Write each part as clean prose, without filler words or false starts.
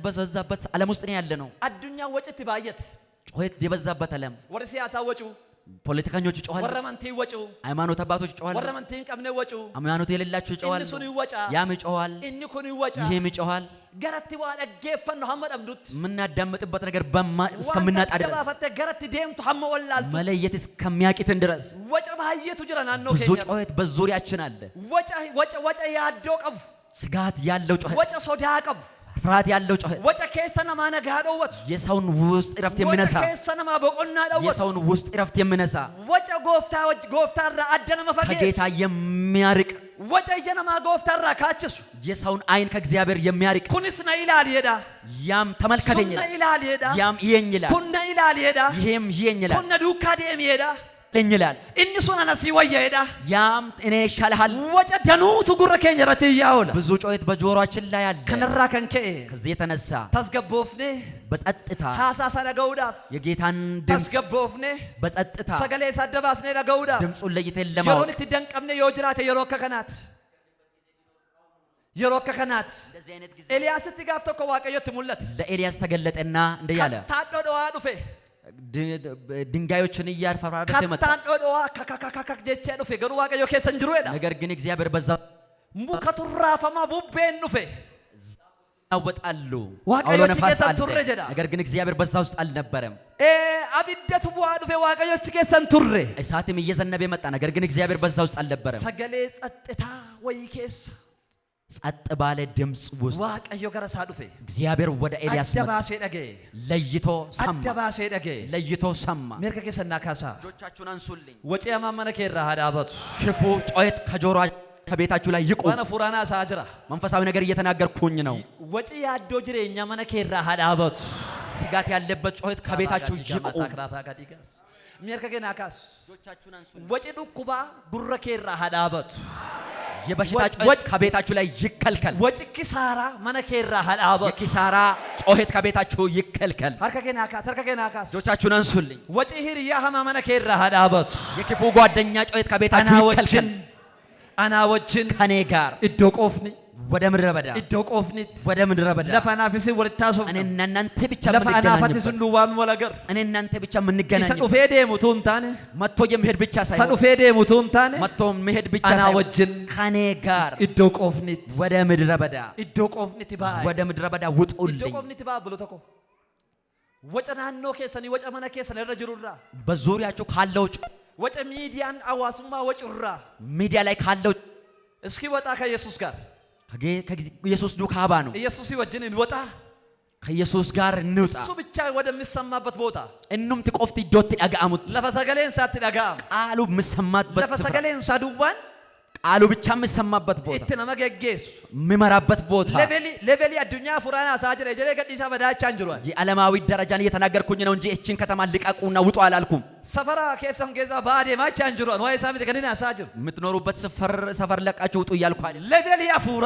በዛበት ዓለም ውስጥ ነው ያለነው አዱኛ ወጭት ባየት ጩኸት የበዛበት ዓለም ወደ ሲያሳ ወጩ ፖለቲከኞች ጮኻሉ ወረመንቲ ወጩ ሃይማኖት አባቶች ጮኻሉ ወረመንቲን ቀምነ ወጩ ሃይማኖት የሌላቸው ጮኻሉ እነሱን ይወጫ ያም ጮኻል እንኩን ይወጫ ይሄም ጮኻል ገረቲ ዋደገፈን ነው ሐመዳምዱት ምናዳምጥበት ነገር እስከምናጣ ድረስ ወጣ ገረቲ ደምቱ ሐመ ወላልቱ መለየት እስከሚያቂትን ድረስ ወጫ ባየቱ ጅራና ነው ብዙ ጮኸት በዙሪያችን አለ ወጫ ያደው ቀቡ ስጋት ያለው ጮኸት ወጫ ሶዳ ቀቡ ፍርሃት ያለው ጮኸት ወጫ ከሰና ማነጋደው ወጥ የሰውን ውስጥ እረፍት የሚነሳ ወጫ ከሰና ማበቆና ደው የሰውን ውስጥ እረፍት የሚነሳ ወጫ ጎፍታራ አደነ መፈገስ ከጌታ የሚያርቅ ወጫ የነማ ጎፍታራ ካችሱ የሰውን አይን ከእግዚአብሔር የሚያርቅ ኩንስ ነው ይላል ይሄዳ ያም ተመልከተኝ ይላል ይሄዳ ያም ይየኝ ይላል ኩነ ይላል ይሄዳ ይሄም ይየኝ ይላል ኩነ ዱካ ደም ይሄዳ ይላል እንሱን አነሲ ወየ ይሄዳ ያም እኔ ይሻልሃል ወጫ ደኑቱ ጉረከኝ ረተ ያውላ ብዙ ጮኸት በጆሮአችን ላይ አለ ከነራ ከንከ ከዚህ የተነሳ ታስገቦፍኔ በጸጥታ ታሳሳ ደጋውዳፍ የጌታን ድምጽ ታስገቦፍኔ በጸጥታ ሰገሌ ሳደባስኔ ደጋውዳፍ ድምጹን ለይተን ለማወቅ የሮን ትደንቀምኔ የወጅራተ የሮከከናት የሮከከናት እንደዚህ አይነት ጊዜ ኤልያስ ትጋፍቶ ከዋቀዮ ትሙለት ለኤልያስ ተገለጠና እንደያለ ታዶዶዋ ዱፌ ድንጋዮችን እያፈራረሰ መጣ ታዶዶዋ ከከከከ ጀቼ ዱፌ ገሩ ዋቀዮ ከሰን ጅሩ ሄዳ ነገር ግን እግዚአብሔር በዛ ሙከቱራፈማ ቡቤን ዱፌ አወጣሉ ዋቀዮ ነፋስ አለ ቱሬ ጀዳ ነገር ግን እግዚአብሔር በዛ ውስጥ አልነበረም አብደቱ ቡአ ዱፌ ዋቀዮ ከሰን ቱሬ እሳትም እየዘነበ መጣ ነገር ግን እግዚአብሔር በዛ ውስጥ አልነበረም ሰገሌ ጸጥታ ወይ ከስ ጸጥ ባለ ድምጽ ውስጥ ዋቀዮ ገረሳ ዱፌ እግዚአብሔር ወደ ኤልያስ አደባሴ ደገ ለይቶ ሰማ አደባሴ ደገ ለይቶ ሰማ ሜርከ ከሰና ካሳ እጆቻችሁን አንሱልኝ ወጪ ያማመነ ከራ ሀዳበቱ ክፉ ጮኸት ከጆሮአችሁ ከቤታችሁ ላይ ይቁም ዋና ፉራና ሳጅራ መንፈሳዊ ነገር እየተናገርኩኝ ነው ወጪ ያዶ ጅሬኛ መነ ከራ ሀዳበቱ ስጋት ያለበት ጮኸት ከቤታችሁ ይቁም ሜርከ ከና ካስ እጆቻችሁን አንሱልኝ ወጪ ዱኩባ ጉረ ከራ ሀዳበቱ የበሽታ ጮኸት ከቤታችሁ ላይ ይከልከል ወጪ ኪሳራ መነ ከራ ሀዳበቱ የኪሳራ ጮኸት ከቤታችሁ ይከልከል ሀርከ ከና ካስ እጆቻችሁን አንሱልኝ ወጪ ሂርያ ሀማ መነ ከራ ሀዳበቱ የክፉ ጓደኛ ጮኸት ከቤታችሁ ይከልከል አናወችን ከኔ ጋር እዶቆፍኒ ወደ ምድረ በዳ እዶቆፍኒ ወደ ምድረ በዳ ለፈናፊስ ወልታሶፍ እኔ እናንተ ብቻ ለፈናፋቲስ ኑዋን ወለገር እኔ እናንተ ብቻ የምንገናኝ ሰዱ ፌዴ ሙቱንታኔ መጥቶ የሚሄድ ብቻ ሳይሆን ሰዱ ፌዴ ሙቱንታኔ መጥቶ የሚሄድ ብቻ ሳይሆን አናወችን ከኔ ጋር እዶቆፍኒ ወደ ምድረ በዳ እዶቆፍኒ ባይ ወደ ምድረ በዳ ውጡልኝ እዶቆፍኒ ባ ብሎ ተኮ ወጨናኖ ከሰኒ ወጨመነ ከሰለ ረጅሩራ በዙሪያችሁ ካለው ወጨ ሚዲያን አዋስማ ወጭራ ሚዲያ ላይ ካለው እስኪ ወጣ ከኢየሱስ ጋር ኢየሱስ ዱካባ ነው ኢየሱስ ይወጅን እንወጣ ከኢየሱስ ጋር እንውጣ እሱ ብቻ ወደሚሰማበት ቦታ እኑም ትቆፍቲ ዶት ያጋሙት ለፈሰገሌን ሳትዳጋም ቃሉ ምሰማበት ለፈሰገሌን ሳዱባን ቃሉ ብቻ ምሰማበት ቦታ እት ነመገገስ ምመራበት ቦታ ሌቨሊ አዱኛ ፉራና ሳጅረ ጀለ ገዲሳ በዳቻ አንጅሯል የዓለማዊ ደረጃን እየተናገርኩኝ ነው እንጂ እቺን ከተማ ልቀቁና ውጡ አላልኩም ሰፈራ ከሰም ገዛ ባዴ ማቻ አንጅሯል ወይ ሳሚት ከነና ሳጅር የምትኖሩበት ሰፈር ለቃችሁ ውጡ እያልኩ አይደል ሌቨሊ አፉራ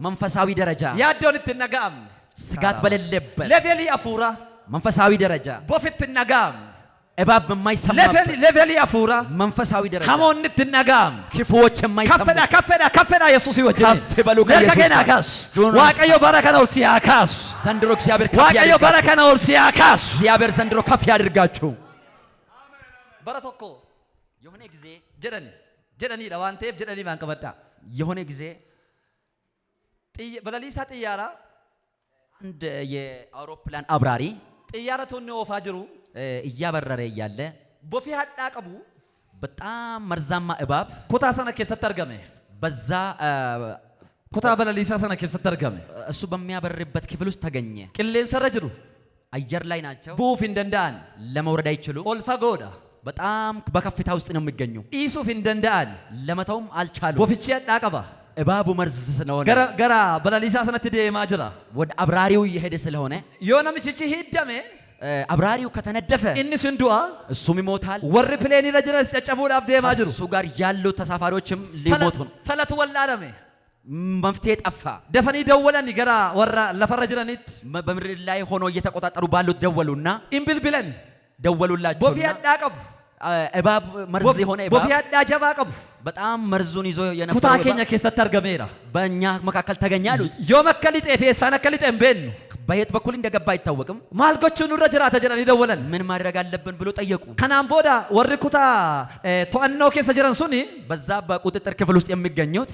መንፈሳዊ ደረጃ ያዶን ትነጋም ስጋት በሌለበት ሌቨሊ አፉራ መንፈሳዊ ደረጃ ቦፊት ትነጋም እባብ የማይሰማበት ሌቨሊ አፉራ መንፈሳዊ ደረጃ ከሞን ትነጋም ክፉዎች የማይሰማበት ከፈዳ ኢየሱስ ይወጅ ከፍ በሉ ከኢየሱስ ዋቀዮ በረከናው ሲያካስ ዘንድሮ እግዚአብሔር ከፍ ዋቀዮ በረከናው ሲያካስ እግዚአብሔር ዘንድሮ ከፍ ያድርጋችሁ በረቶኮ የሆነ ጊዜ ጀደኒ ለዋንቴፍ ጀደኒ ማንቀበዳ የሆነ ጊዜ በለሊሳ ጥያራ አንድ የአውሮፕላን አብራሪ ጥያራቱን ወፋጅሩ እያበረረ እያለ ቦፊ አዳቀቡ በጣም መርዛማ እባብ ኩታ ሰነ ከሰተርገመ በዛ ኩታ በለሊሳ ሰነ ከሰተርገመ እሱ በሚያበርበት ክፍል ውስጥ ተገኘ ቅሌን ሰረጅሩ አየር ላይ ናቸው ቡፍ እንደንዳን ለመውረድ አይችሉ ኦልፋጎዳ በጣም በከፍታ ውስጥ ነው የሚገኙ ኢሱፍ እንደንዳን ለመተውም አልቻሉ ቦፍቼ አዳቀባ እባቡ መርዝ ስለሆነ ገራ በለሊሳ ሰነ ትደማ ጅራ ወደ አብራሪው እየሄደ ስለሆነ የሆነ ምችቺ ሂደመ አብራሪው ከተነደፈ እንስን ዱአ እሱም ይሞታል ወር ፕሌን ለጅራስ ጨጨቡን አብደ ማጅሩ እሱ ጋር ያሉ ተሳፋሪዎችም ሊሞቱ ነው ፈለቱ ወላደመ መፍትሄ ጠፋ ደፈኒ ደወለኒ ገራ ወራ ለፈረጅረኒት በምድር ላይ ሆኖ እየተቆጣጠሩ ባሉት ደወሉና ኢምብልብለን ደወሉላቸው ቦፊ አዳቀቡ እባብ መርዝ የሆነ እባብ ቦፊ አዳጀባ ቀቡ በጣም መርዙን ይዞ ኩታ የነበረው ኬኛ ከሰት አርገሜራ በእኛ መካከል ተገኘ አሉት። ዮመከሊጤ ፌሳነ ከሊጤ እምቤኑ በየት በኩል እንደገባ አይታወቅም። ማልጎቹ ኑረ ጅራተ ጀራን ይደወለን ምን ማድረግ አለብን ብሎ ጠየቁ። ከናም ቦዳ ወሪ ኩታ ቶአኖ ኬሰ ጅራን ሱኒ በዛ በቁጥጥር ክፍል ውስጥ የሚገኙት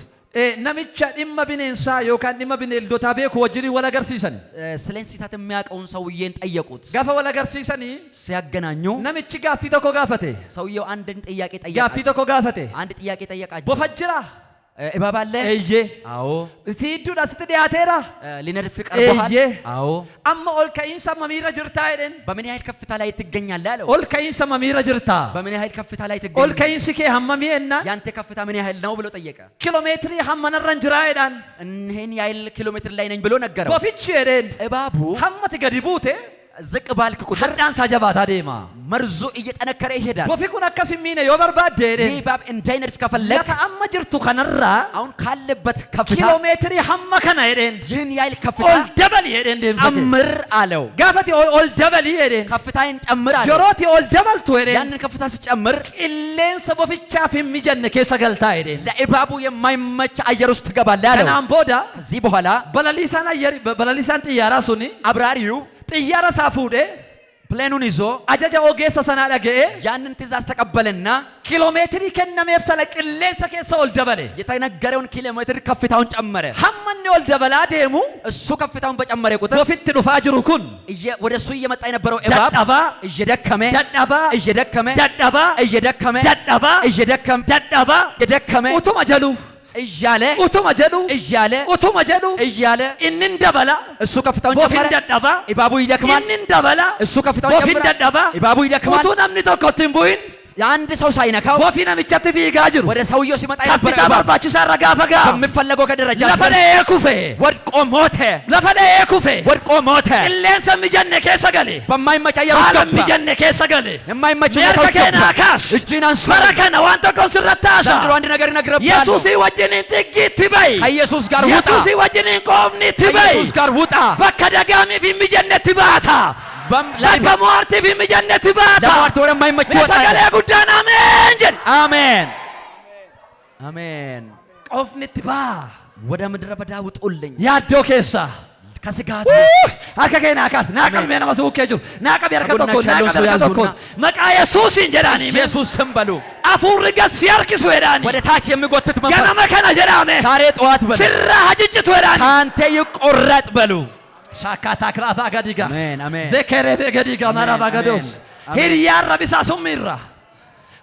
ነሚቻ ዲማ ቢኔንሳ ዮካን ዲማ ቢኔልዶታ ቤኩ ወጅሪ ወለገርሲሰን ስለ እንስሳት የሚያውቀውን ሰውዬን ጠየቁት። ጋፈ ወለገርሲሰኒ ሲያገናኙ ነሚቺ ጋፊ ተኮ ጋፈቴ ሰውየው አንድን ጥያቄ ጠየቃ። ጋፊ ተኮ ጋፈቴ አንድ ጥያቄ ጠየቃቸው። ቦፈጅራ እባብ አለ? እዬ አዎ። ሲዱዳ ስትዲያቴራ ሊነድፍ ቀርቦሃል? እዬ አዎ። አማ ኦልከኢንሳ መሚራ ጅርታ አይደን በምን ያህል ከፍታ ላይ ትገኛለህ አለው። ኦልከኢንሳ መሚራ ጅርታ በምን ያህል ከፍታ ላይ ትገኛለህ? ኦልከኢንሲ ኬ ሀመሚኤና ያንተ ከፍታ ምን ያህል ነው ብሎ ጠየቀ። ኪሎ ሜትሪ ሀመነረን ጅራ አይዳን ይሄን ያህል ኪሎ ሜትር ላይ ነኝ ብሎ ነገረው። ቦፊች አይደን እባቡ ሀመት ገዲቡቴ ዝቅ ባልክ ቁጥር ሀዳን ሳጀባታ ዴማ መርዙ እየጠነከረ ይሄዳል። ቦፊኩን አከስሚነ ዮበርባደ አይደን ይህ እባብ እንዳይነድፍ ከፈለክ ለካ አማ ጅርቱ ከነራ አሁን ካለበት ከፍታ ኪሎ ሜትሪ ሀመ ከና አይደን ይህን ያህል ከፍታ ኦል ደበል አይደን ጨምር አለው። ጋፈቲ ኦል ደበል አይደን ከፍታዬን ጨምር አለው። ጆሮቲ ኦል ደበልቱ አይደን ያንን ከፍታ ሲጨምር ቂሌንሰ ቦፊቻፍ የሚጀነ ኬሰ ገልታ አይደን ለእባቡ የማይመች አየር ውስጥ ትገባለህ አለው። ከናም ቦዳ ከዚህ በኋላ በለሊሳን ጥያራ ሱኒ አብራሪው ጥያራ ሳፉዴ ፕሌኑን ይዞ አጀጃ ኦጌሰ ሰና ደገኤ ያንን ትእዛዝ ተቀበለና ኪሎ ሜትሪ ከነሜፍ ሰለ ቅሌንሰ ኬሰ ኦል ደበሌ የተነገረውን ኪሎ ሜትር ከፍታውን ጨመረ። ሐመን ኦል ደበላ ደሙ እሱ ከፍታውን በጨመረ ቁጥር ወፊት ዱፋ ጅሩ ኩን ወደ እሱ እየመጣ የነበረው እባብ ደደባ እየደከመ ደደባ እየደከመ ደደባ እየደከመ ደደባ እየደከመ ደደባ እየደከመ ኡቱማ ጀሉ እያለ ኡቱማ ጀሉ እያለ ኡቱማ ጀሉ እያለ እንን ደበላ እሱ ከፍታውን ወፊት ጨመረ። ደደባ እባቡ ይደክማል። እንን ደበላ እሱ ከፍታውን ወፊት ጨመረ። ደደባ እባቡ ይደክማል። ኡቱ ነምኒ tokkotti hin bu'in የአንድ ሰው ሳይነካው ወፊ ነምቸት fiigaa jiru ወደ ሰውየው ሲመጣ የነበረ ከፍታ በርባችሳ ረጋ ፈጋ በሚፈለገው ከደረጃ ለፈደ ኩፌ ወድቆ ሞተ። ለፈደ ኩፌ ወድቆ ሞተ። ቅሌንሰ ሚጀነ ኬሰ ገሌ በማይመች አየር ውስጥ ዓለም ገባ። ሚጀነ ኬሰ ገሌ የማይመች ሜርከ ሁኔታ ውስጥ ኬና ገባ። ካስ እጅህን አንሱ። በረከነ ዋን tokkon sirrattaasa ዘንድሮ አንድ ነገር እነግርሃለሁ። ኢየሱስ ወጅኒን ጥጊት በይ ከኢየሱስ ጋር ውጣ። ኢየሱስ ወጅኒን ቆምኒት በይ ከኢየሱስ ጋር ውጣ። በከ ደጋሚ ፊ ሚጀነት ባታ በከ ሟርቲ ፊ ሚጀነት ባታ ለሟርት ወደማይመች ቦታ ሰገሌ ጉዳን አሜን ጀን አሜን አሜን። ቆፍኒት ባ ወደ ምድረ በዳ ውጡልኝ ያዶ ኬሳ ከስጋቱ አከ ኬና ካስ ናቀም የነመ ሱኬ ጅሩ ናቀም የርከ tokko ከጎናቸው ያለውን ሰው ናቀም tokko ያዙና መቃ ኢየሱስን ጀዳኒ ኢየሱስ ስም በሉ። አፉር ገስ ፊያርኪሱ ሄዳኒ ወደ ታች የሚጎትት መንፈስ ገነመ ከነ ጀዳሜ ዛሬ ጠዋት በሉ ስራ ሀጅጭቱ ሄዳኒ ካንተ ይቆረጥ በሉ። ሻካታ ክራፋ ገዲጋ አሜን አሜን ዘከረፈ ገዲጋ ማራባ ገዶስ ሂሪያራ ቢሳ ሱሚራ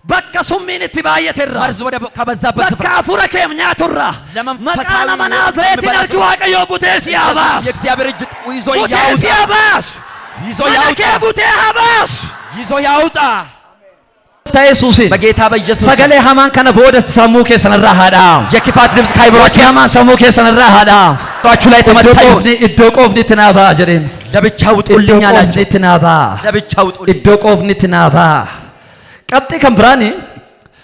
በቃ ሱሚን ትባየተራ መርዝ ወደ ከበዛበት በቃ ስፍራ አፉረ ከምኛቱራ ለመንፈሳዊ መቃና መናዝሬት ነርኪ ዋቀዮ ቡቴስ ያባስ የእግዚአብሔር እጅ ይዞ ቡቴስ ያውጣ ያባስ ይዞ ያውጣ ቡቴ ያባስ ይዞ ያውጣ ኢየሱስን በጌታ በኢየሱስ ሰገሌ ሃማን ከነ ቦደስ ሰሙ ከሰነራ ሃዳ የክፋት ድምጽ ካይብሯችሁ ሃማን ሰሙ ከሰነራ ሃዳ ጧችሁ ላይ ተመታ ኢዶቆፍኒ ትናባ ጀደን ለብቻ ውጡልኝ አላችሁ። ትናባ ለብቻ ውጡልኝ ኢዶቆፍኒ ትናባ ቀብጢ ከምብራኒ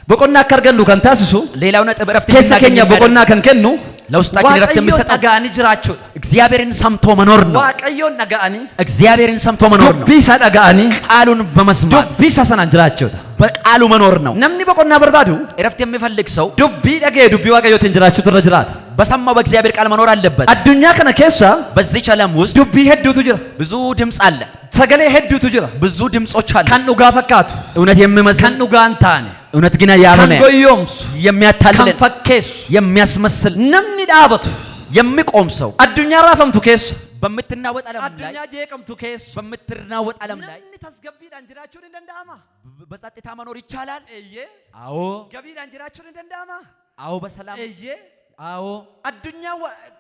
በቆና ከርገኑ ከንታስሱ ሌላው ነጥብ ረፍት ከሰ ከኛ በቆና ከንከኑ ለውስጣችን ረፍት የሚሰጠው ነጋኒ ጅራቸው እግዚአብሔርን ሰምቶ መኖር ነው። ዋቀዮን ነጋኒ እግዚአብሔርን ሰምቶ መኖር ነው። ዱቢሳ ነጋኒ ቃሉን በመስማት ዱቢሳ ሰናን ጅራቸው በቃሉ መኖር ነው። ነምኒ በቆና በርባዱ ረፍት የሚፈልግ ሰው ዱቢ ደገ ዱቢ ዋቀዮትን ጅራቸው ተረጅራት በሰማው በእግዚአብሔር ቃል መኖር አለበት። አዱኛ ከነ ኬሳ በዚህ ዓለም ውስጥ ዱቢ ሄዱቱ ጅራ ብዙ ድምጽ አለ። ሰገሌ ሄዱቱ ጅራ ብዙ ድምጾች አሉ። ከኑ ጋፈካቱ እውነት የሚመስል ከኑ ጋንታኔ እውነት ግን ያልሆነ ከንጎዮምስ የሚያታልል ከንፈኬስ የሚያስመስል ነምኒ ዳበቱ የሚቆም ሰው አዱኛ ራፈምቱ ኬስ በምትናወጥ ዓለም ላይ አዱኛ ጄቀምቱ ኬስ በምትናወጥ ዓለም ላይ ነምኒ ተስገቢዳን ጅራቹን እንደንዳማ በጸጥታ መኖር ይቻላል። እዬ አዎ ገቢዳን ጅራቹን እንደንዳማ አዎ በሰላም እዬ አዎ አዱኛ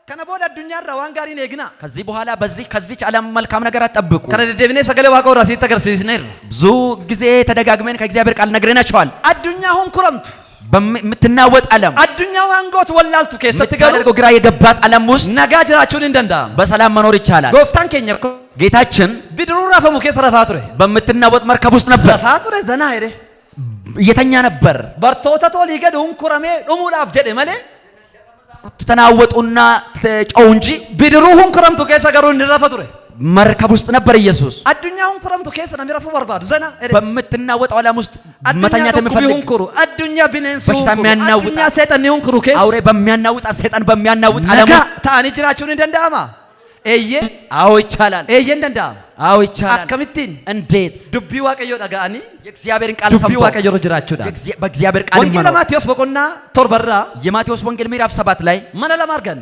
ከነቦድ አዱኛ ዋን ጋሪ ነግና ከዚህ በኋላ ከዚች ዓለም መልካም ነገር አትጠብቁ። ከነደብኔ ሰገሌ ዋቀው ራሲ ተገርሲስነር ብዙ ጊዜ ተደጋግመን ከእግዚአብሔር ቃል ነግረናቸዋል። አዱኛ ሁን ኩረምቱ በምትናወጥ ዓለም አዱኛ ዋንጎት ወላልቱ ከሰት ገሩ ግራ የገባት ዓለም ውስጥ ነጋ ጅራቹን እንደንዳ በሰላም መኖር ይቻላል። ጎፍታን ከኛ ጌታችን ቢድሩ ራፈሙ ከሰረፋቱሬ በምትናወጥ መርከብ ውስጥ ነበር። ረፋቱሬ ዘና ሄደ እየተኛ ነበር። በርቶታ ቶሊ ገዱ ኩረሜ ዱሙላፍ ጀደ መለ ተናወጡና ጨው እንጂ ቢድሩሁን ኩረምቱ ከሰ ገሩ እንረፈቱሬ መርከብ ውስጥ ነበር ኢየሱስ። አዱኛውን ኩረምቱ ከሰ ነሚራፉ በርባዱ ዘና በምትናወጠው ዓለም ውስጥ መተኛት የሚፈልግ አዱኛ ቢነንሱ በሽታ የሚያናውጥ አዱኛ ሰይጣን ይሁን ኩሩ ከሰ አውሬ በሚያናውጥ ሰይጣን በሚያናውጥ ዓለም ታኒ ጅራችሁን እንደንዳማ ኤየ አዎ ይቻላል። ኤየ እንደንዳማ አዎ ይቻላል። አከምቲን እንዴት ዱቢ ዋቀዮ ዳጋኒ የእግዚአብሔርን ቃል ዱቢ ሰምቶ ዋቀዮ ጅራችሁዳ በእግዚአብሔር ቃል ወንጌል ማቴዎስ በቆና ቶርበራ የማቴዎስ ወንጌል ምዕራፍ 7 ላይ ማን ለማርገን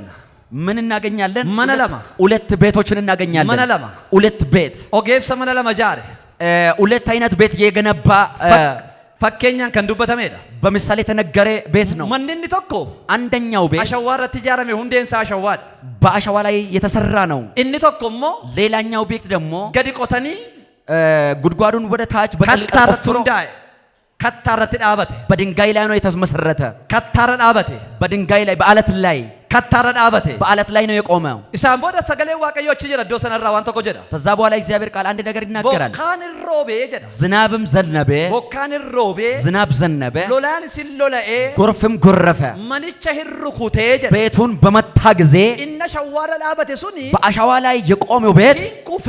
ምን እናገኛለን? መነለማ ሁለት ቤቶችን እናገኛለን። መነለማ ሁለት ቤት ኦጌፍሰ መነለማ ጃሬ ሁለት አይነት ቤት የገነባ ፈከኛን ከንዱበተሜዳ በምሳሌ የተነገረ ቤት ነው። መንኒ ቶኮ አንደኛው ቤት አሸዋራ ትጃረሜ ሁንዴንሳ አሸዋድ በአሸዋ ላይ የተሰራ ነው። እኒ ቶኮሞ ሌላኛው ቤት ደግሞ ገዲ ቆተኒ ጉድጓዱን ወደ ታች በጥልቀት ቆፍሮ ከታረት ዳበቴ በድንጋይ ላይ ነው የተመሰረተ። ከታረ ዳበቴ በድንጋይ ላይ በአለት ላይ ከታረ ዳበቴ በአለት ላይ ነው የቆመው። ኢሳም ቦደ ሰገሌ ዋቀዮች ይረዶ ሰነራ ዋንተ ቆጀዳ ከዛ በኋላ እግዚአብሔር ቃል አንድ ነገር ይናገራል። ቦካን ሮቤ ጀዳ ዝናብም ዘነበ፣ ቦካን ሮቤ ዝናብ ዘነበ፣ ሎላን ሲሎላኤ ጎርፍም ጎረፈ። ማንቻ ህርኩቴ ጀዳ ቤቱን በመታ ጊዜ እነ ሸዋረ ዳበቴ ሱኒ በአሸዋ ላይ የቆመው ቤት ቁፌ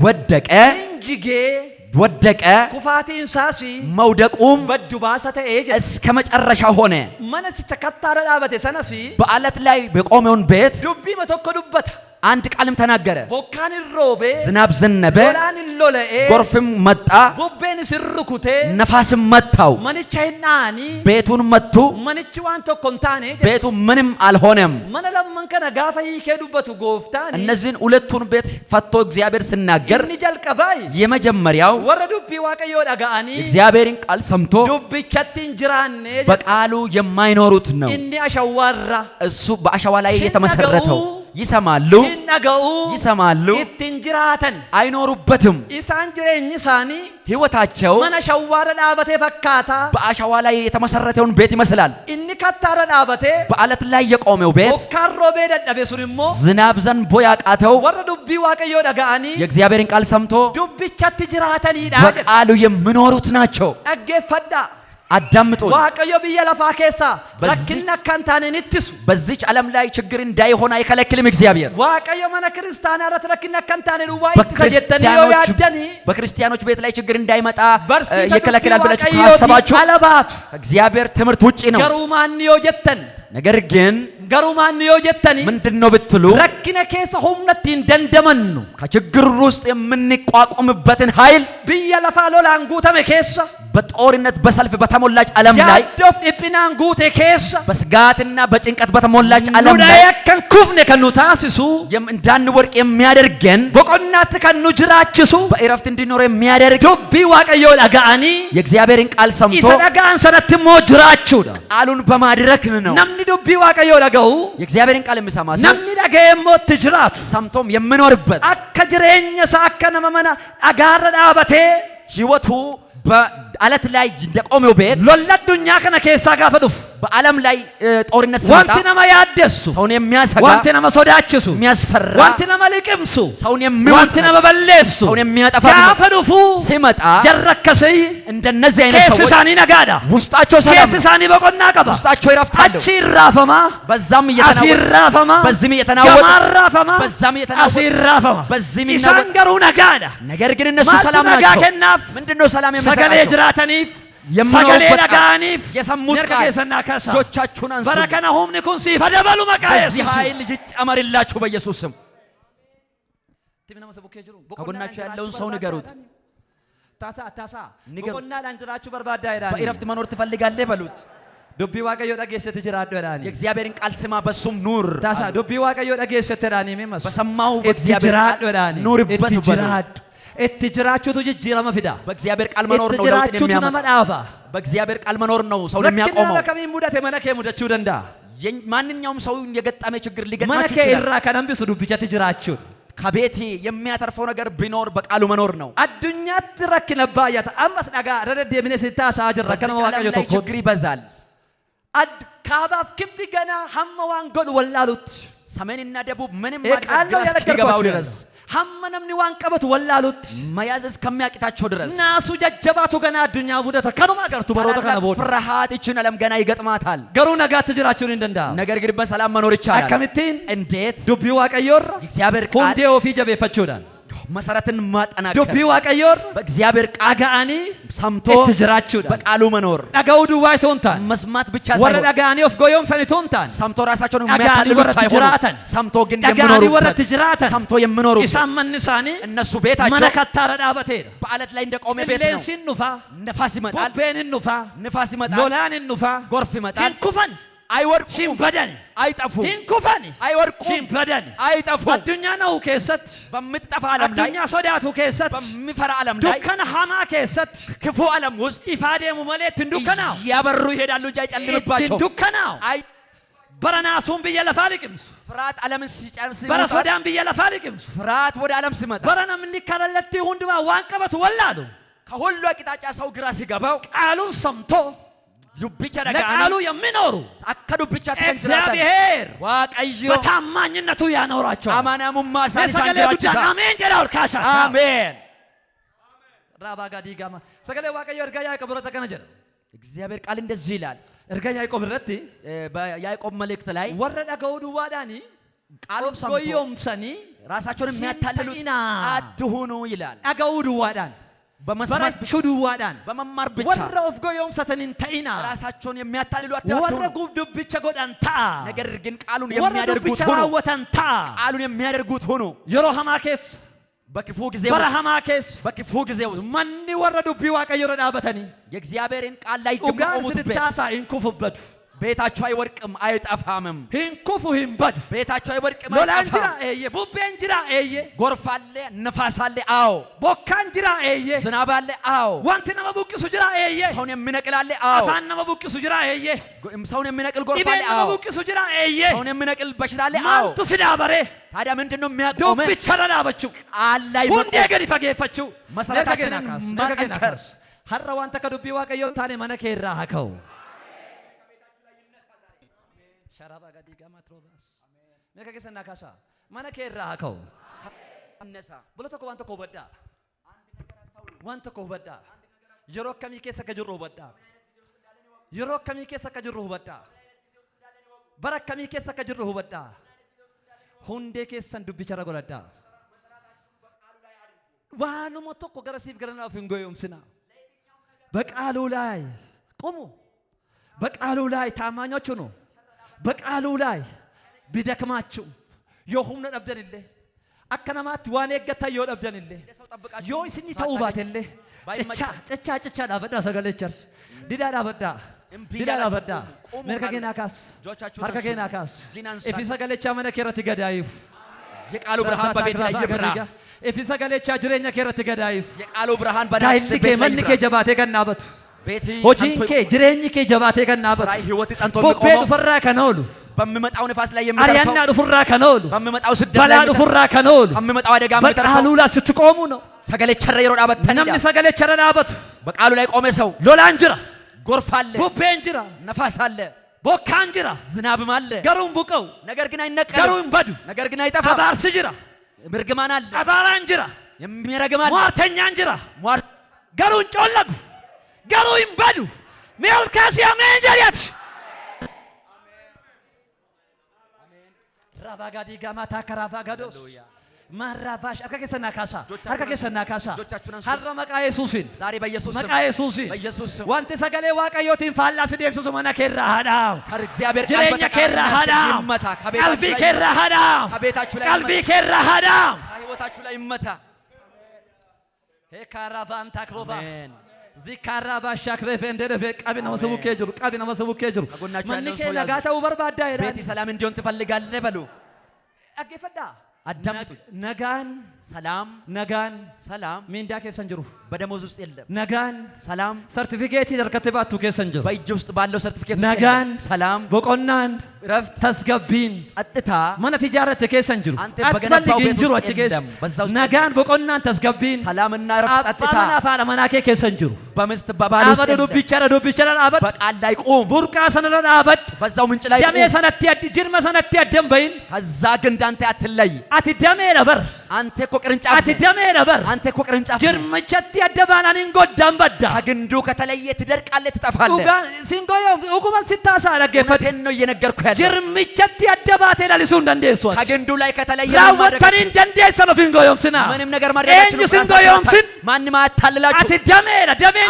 ወደቀ፣ እንጂጌ ወደቀ። ኩፋቲ እንሳሲ መውደቁም በዱባሰተ ኤጀ እስከ መጨረሻ ሆነ። ማነስ ተከታረ ዳበቴ ሰነሲ በአለት ላይ የቆመውን ቤት ዱቢ መተኮ ዱበታ አንድ ቃልም ተናገረ። ቦካን ሮቤ ዝናብ ዘነበ፣ ሎላን ሎላኤ ጎርፍም መጣ፣ ቦቤን ሲርኩቴ ነፋስም መታው፣ ማንቻይናኒ ቤቱን መቱ። ማንቺ ዋንተ ኮንታኔ ቤቱ ምንም አልሆነም። ማነለም ከነ ጋፋ ይከዱበቱ ጎፍታኒ እነዚህን ሁለቱን ቤት ፈቶ እግዚአብሔር ሲናገር እኒ ጀልቀባይ የመጀመሪያው ወረ ዱቢ ዋቀዮ ዳጋኒ እግዚአብሔርን ቃል ሰምቶ ዱብቻቲን ጅራኔ በቃሉ የማይኖሩት ነው። እኒ አሸዋራ እሱ በአሸዋ ላይ የተመሰረተው ይሰማሉ፣ ይሰማሉ፣ ኢትንጅራተን አይኖሩበትም። ኢሳን ጅሬኝ ሳኒ ህይወታቸው መነ ሸዋረ ዳበቴ ፈካታ በአሸዋ ላይ የተመሰረተውን ቤት ይመስላል። እኒ ከታረ ዳበቴ በአለት ላይ የቆመው ቤት ኦካሮ ቤደደቤ ሱንሞ ዝናብ ዘንቦ ያቃተው ወረ ዱቢ ዋቀዮ ዳጋኒ የእግዚአብሔርን ቃል ሰምቶ ዱብቻቲ ጅራተን ይዳ በቃሉ የሚኖሩት ናቸው። አገፈዳ አዳምጡ። ዋቀዮ ብየ ለፋ ኬሳ ረክና ካንታኔን ይትሱ በዚች ዓለም ላይ ችግር እንዳይሆን አይከለክልም እግዚአብሔር። ዋቀዮ መነ ክርስቲያን አረት ረክና ካንታኔን ዋይት ከጀተኒ ያደኒ በክርስቲያኖች ቤት ላይ ችግር እንዳይመጣ በርሲተ ይከለክላል ብላችሁ ዋቀዮ ካሰባችሁ አለባቱ እግዚአብሔር ትምህርት ውጪ ነው። ገሩማን ይወጀተን ነገር ግን ገሩማን ይወጀተኒ ምንድነው ብትሉ ረክነ ኬሳ ሁምነቲን ደንደመኑ ከችግር ውስጥ የምንቋቋምበትን ኃይል ብየ ለፋ ሎላን ጉተመ ኬሳ በጦርነት በሰልፍ በተሞላች ዓለም ላይ ያዶፍ ዲፕናን ጉቴ ኬሳ በስጋትና በጭንቀት በተሞላች ዓለም ላይ ኑዳየከን ኩፍነ ከኑ ታሲሱ እንዳንወድቅ የሚያደርገን በቆናት ከኑ ጅራችሱ በእረፍት እንዲኖር የሚያደርግ ዱቢ ዋቀዮ ዳጋኒ የእግዚአብሔርን ቃል ሰምቶ ኢሰዳጋን ሰነትሞ ጅራችሁ ቃሉን በማድረክ ነው። ነምኒ ዱቢ ዋቀዮ ዳጋው የእግዚአብሔርን ቃል የሚሰማ ሰው ነምኒ ዳገየሞ ትጅራቱ ሰምቶም የሚኖርበት አከ ጅሬኛ ሳከ ነመመና አጋረ ዳበቴ ህይወቱ በአለት ላይ እንደቆመው ቤት ሎለዱኛ ከነ ኬሳ ጋፈዱፍ በዓለም ላይ ጦርነት ሲመጣ ዋንቲ ነማ ያደሱ ሰውን የሚያሰጋ ዋንቲ ነማ ሶዳችሱ የሚያስፈራ ዋንቲ ነማ ሊቅምሱ ሰውን የሚወጥ ዋንቲ ነማ በለሱ ሰውን የሚያጠፋ ያፈዱፉ ሲመጣ ጀረከሰይ እንደነዚህ አይነት ሰዎች ኬስሳኒ ነጋዳ ውስጣቸው ሰላም ኬስሳኒ በቆና ቀባ ውስጣቸው ይረፍታሉ። አቺራፈማ በዛም አሲራፈማ በዚህም እየተናወጠ ገማራፈማ በዛም እየተናወጠ አሲራፈማ በዚህም ይሳንገሩ ነጋዳ ነገር ግን እነሱ ሰላም ናቸው። ምንድነው ሰላም ሰገሌ የሚሰጣቸው? ጅራተኒፍ ሰገሌ ነጋኒፍ የሰሙት ቃል የሰና ካሳ እጆቻችሁን አንሱ። በረከና ሁምኒ ኩን ሲፈደበሉ መቃየስ በዚህ ኃይል ይጨመርላችሁ በኢየሱስ ስም። ከጎናችሁ ያለውን ሰው ንገሩት። ታሳ በቆና ዳንጅራችሁ በርባዳ ይላል። በእረፍት መኖር ትፈልጋለህ በሉት። ዱቢ ዋቀዮ ዳጌሰት ጅራዶ ዳኒ የእግዚአብሔርን ቃል ስማ በሱም ኑር። ታሳ ዱቢ ዋቀዮ ዳጌሰት ዳኒ መመስ በሰማው በእግዚአብሔር ቃል ኑርበት በሉት። እትጅራችሁቱ ጅጅረመ ፊዳ በእግዚአብሔር ቃል መኖር ነው ለውጥ የሚያመጣው። በእግዚአብሔር ቃል መኖር ነው ሰው የሚያቆመው። ለከሚ ሙዳቴ መነከ ሙዳችሁ ደንዳ ማንኛውም ሰው የገጠመ ችግር ሊገጥማችሁ መነከ ይችላል። ኢራ ከነምቢሱ ዱብቻ ትጅራችሁ ከቤት የሚያተርፈው ነገር ቢኖር በቃሉ መኖር ነው። አዱኛት ረክነባ ያታ አምስ ዳጋ ረደድ የሚነስታ ሳጅር ረከነ ዋቀዮ ተኮ ችግር ይበዛል። ካባፍ ክብ ገና ሐመዋን ጎል ወላሉት ሰሜንና ደቡብ ምንም ቃሉ ያለከባው ድረስ ሐመነምኒ ዋን ቀበት ወላሉት መያዝ እስከሚያቅታቸው ድረስ ናሱ ጀጀባቱ ገና አዱኛ ቡደተ ከኑማ ገርቱ በሮተ ከነ ቦድ ፍርሃት ይችን ዓለም ገና ይገጥማታል። ገሩ ነጋ ትጅራችሁን እንደንዳ ነገር ግን በሰላም መኖር ይቻላል። አከምቲን እንዴት ዱቢ ዋቀዮር እግዚአብሔር ቃል ሁንዴ ኦፊ ጀቤፈችሁዳን መሰረትን ማጠናከር ዱቢ ዋቀዮር በእግዚአብሔር ቃል አጋአኒ ሰምቶ እትጅራቹዳ በቃሉ መኖር ዳጋው ዱዋይ ቶንታን መስማት ብቻ ወረ ሳይሆን ዳጋኒ ኦፍ ጎዮም ሰኒ ቶንታን ሰምቶ ራሳቸውን ዳጋኒ የሚያታልሉ ወረ ሳይሆን ትጅራተን ሰምቶ ግን ዳጋኒ ወረ የሚኖሩበት ትጅራተን ሰምቶ የሚኖሩበት ኢሳን መንሳኒ እነሱ ቤታቸው መነከታረ ዳበቴ በአለት ላይ እንደቆመ ቤት ነው። ሌንሲን ኑፋ ነፋስ ይመጣል፣ ቡቤን ኑፋ ንፋስ ይመጣል፣ ሎላን ኑፋ ጎርፍ ይመጣል። ኩፈን አይወድቁም፣ ሲምበደን አይጠፉም፣ ኩፈን አይወድቁም፣ ሲምበደን አይጠፉም። አዱኛ ነው ከሰት በምትጠፋ ዓለም ላይ አዱኛ ሶዳቱ ከሰት በሚፈራ ዓለም ላይ ዱከን ሐማ ከሰት ክፉ ዓለም ውስጥ ኢፋዴሙ መሌት ዱከናው ያበሩ ይሄዳሉ እንጂ አይጨልምባቸው። ዱከናው አይ በረናሱም ብየለፋልቅምስ ፍርሃት ዓለምን ሲጨርስ በረሶዳም ብየለፋልቅምስ ፍርሃት ወደ ዓለም ሲመጣ በረናም እንዲከለለት ሁንድማ ዋንቀበት ወላዱ ከሁሉ አቅጣጫ ሰው ግራ ሲገባው ቃሉን ሰምቶ ዱብቻ ለቃሉ የሚኖሩ አከዱ ብቻ እግዚአብሔር ዋቀዮ በታማኝነቱ ያኖራቸው አማናሙማ ሰገሌ ጉዳን አሜን ጀራል ካሻ አሜን ራባ ጋዲ ጋማ ሰገሌ ዋቀዮ እርጋ ያዕቆብ ረተ ከነ ጀረ እግዚአብሔር ቃል እንደዚህ ይላል። እርጋ ያዕቆብ ረቲ በያዕቆብ መልእክት ላይ ወረ ዳጋው ዱዋዳኒ ቃሉን ሰምቶ ጎዮም ሰኒ ራሳቸውን የሚያታልሉት አትሁኑ ይላል። ዳጋው ዱዋዳን በመስማት በረቹ ዱዋዳን በመማር ብቻ ወረ ኦፍ ጎዮም ሰተኒን ተኢና ራሳቸውን የሚያታልሉ ወረ አትሁኑ። ጉብዱ ብቻ ጎዳን ታ ነገር ግን ቃሉን ወረ የሚያደርጉት ብቻ ሁኑ። ወተን ታ ቃሉን የሚያደርጉት ሁኑ። የሮ ሐማኬስ በክፉ ጊዜ በረሃማኬስ በክፉ ጊዜ ውስጥ ማን ወረዱ ቢዋቀዮ ረዳበተኒ የእግዚአብሔርን ቃል ላይ ኡጋር የሚቆሙት ስድታሳ ኢንኩፍበዱ ቤታቸው አይወድቅም አይጠፋምም። ኢንኩፉ ኢንበዱ ቤታቸው አይወድቅም ሎላንጅራ አይጠፋም። ኤየ ቡቤንጅራ ኤየ ጎርፍ አለ፣ ነፋስ አለ፣ አዎ። ቦካንጅራ ኤየ ዝናብ አለ፣ አዎ። ዋንቲ ነመ ቡቂሱ ጅራ ኤየ ሰውን የሚነቅል አለ፣ አዎ። አፋን ነመ ቡቂሱ ጅራ ኤየ ሰውን የሚነቅል ጎርፍ ኢቤን አለ፣ ነመ አዎ። ቡቂሱ ጅራ ኤየ ሰውን የሚነቅል በሽታ አለ፣ አዎ። ማንቱ ሲዳበሬ ታዲያ ምንድነው የሚያቆመ? ዱብቻ ረዳበችው ቃል ላይ ሁንዴ ገዲ ፈጌፈችው መሰረታችንን ማጠንከር ሀረ ዋንተ ከዱቢ ዋቀዮ ታኔ መነኬ ራሃከው ሸራባ ጋዲ ጋማ ትሮባስ ነከ ከሰና ካሳ መነኬ ራሃከው አነሳ ብሎ ተኮ ዋንተ ኮበዳ ዋንተ ኮበዳ የሮ ከሚ ከሰ ከጅሮ በዳ የሮ ከሚ ከሰ ከጅሮ በዳ በረ ከሚ ከሰ ከጅሮ በዳ ሁንዴ ከሰን ዱቢ ቸራ ጎለዳ ዋኑ ሞቶኮ ገረሲፍ ገረና ፍንጎዮም ስና በቃሉ ላይ ቁሙ። በቃሉ ላይ ታማኞች ሁኑ። በቃሉ ላይ ቢደክማችሁ የሁምነ ደብደንለ አከናማት ዋኔ ገታ ይወደብደንለ ዮይ ስኒ ተውባትለ ጭቻ ዳበዳ ሰገለቸርስ ዲዳ ዳበዳ ዲዳ ዳበዳ መርከገና ካስ ሀርከገና ካስ እፊ ሰገለቻ መነ ከረት ገዳይፍ የቃሉ ብርሃን በቤት ላይ ይብራ። እፊ ሰገለቻ ጅሬኛ ከረት ገዳይፍ የቃሉ ብርሃን በዳይልኬ መልኬ ጀባቴ ገናበት ቤቲ ሆጂንኬ ጅሬኝኬ ጀባቴ ገናበት ስራይ ህይወት ጸንቶ ቦቤ የሚቆመው ዱፈራ ከነውሉ በሚመጣው ንፋስ ላይ የሚተርፈው አሪያና ዱፈራ ከነውሉ በሚመጣው ስደት በላ ላይ ዱፈራ ከነውሉ በሚመጣው አደጋ የሚተርፈው በቃሉ ላይ ስትቆሙ ነው። ሰገሌ ቸረ ይሮዳ በተን ነምኒ ሰገሌ ቸረዳበት በቃሉ ላይ ቆመ ሰው ሎላንጅራ ጎርፍ አለ፣ ቦቤ እንጅራ ነፋስ አለ፣ ቦካ እንጅራ ዝናብም አለ። ገሩን ቡቀው ነገር ግን አይነቀልም፣ ገሩን በዱ ነገር ግን አይጠፋም። አባርስ ጅራ ምርግማን አለ፣ አባራ እንጅራ የሚረግም አለ፣ ሟርተኛ እንጅራ ሟር ገሩን ጮለጉ ገሩን በዱ ሜልካሲያ መንጀሪያት ራባጋዲ ጋማታ ከራባጋዶስ ማራባሽ አርከ ከሰና ካሳ አርከ ከሰና ካሳ ሀረ መቃ ኢየሱስን ዛሬ በኢየሱስ መቃ ኢየሱስን በኢየሱስ ስም ዋንተ ሰገሌ ዋቀዮቲን ፋላስ ደምሱስ መና ከራ ሃዳው ከእግዚአብሔር ቃል ጅሬኛ በተቃራኒ ከራ ሃዳው ይመታ። ቀልቢ ከራ ሃዳው ከቤታችሁ ላይ ቀልቢ ከራ ሃዳው ከህይወታችሁ ላይ ይመታ። ሄካራቫን ታክሮባ አሜን። ዚካራባ ሻክሬፈ እንደረፈ ቀቢና ወሰቡከ ጅሩ ቀቢና ወሰቡከ ጅሩ ከጎናችሁ ያለውን መንከ ሰው ያዙ። ነጋታው በርባዳ ይላል ቤቲ ሰላም እንዲሆን ትፈልጋለህ በሉ። አገፈዳ አዳምጡኝ። ነጋን ሰላም ነጋን ሰላም ሚንዳ ከሰን ጅሩ በደሞዝ ውስጥ የለም። ነጋን ሰላም ሰርቲፊኬት ደርከተባቱ ከሰን ጅሩ በእጅ ውስጥ ባለው ሰርቲፊኬት ውስጥ ነጋን የለም። ሰላም በቆናን ረፍት ተስገቢን ጸጥታ ማነ ትጃረት ከሰን ጅሩ አንተ በገነባው ቤት ጅሩ ውስጥ አጭከስ የለም። በዛ ውስጥ ነጋን በቆናን ተስገቢን ሰላምና ረፍት ጸጥታ አባና ፋላ መናከ ከሰን ጅሩ በምስት በባል ውስጥ አበደ የለም። ዱብቸራ አበድ በቃል ላይ ቁም። ቡርቃ ሰነረን አበድ በዛው ምንጭ ላይ ደሜ ቁም። ሰነቲ አዲ ጅርመ ሰነቲ አደም በይን ከዛ ግን እንዳንተ አትለይ። አቲ ደሜ ነበር አንተ እኮ ቅርንጫፍ አቲ ነህ። ደሜ ነበር አንተ እኮ ቅርንጫፍ ነህ። ጅርመቸቲ ያደባናን እንጎዳም በዳ ከግንዱ ከተለየ ትደርቃለህ ትጠፋለህ ሲንጎየም ኡጉማን ሲታሳ ያረገፈት ነው እየነገርኩ ያለው ጅርምቸት ያደባቴ ለሊሱ እንደንደሷ ከግንዱ ላይ ከተለየ ራወተን እንደንደሰ ነው ፊንጎየም ሲና ምንም ነገር ማድረጋችሁ ነው ሲንጎየም ሲን ማንም አታልላችሁ አቲ ደሜን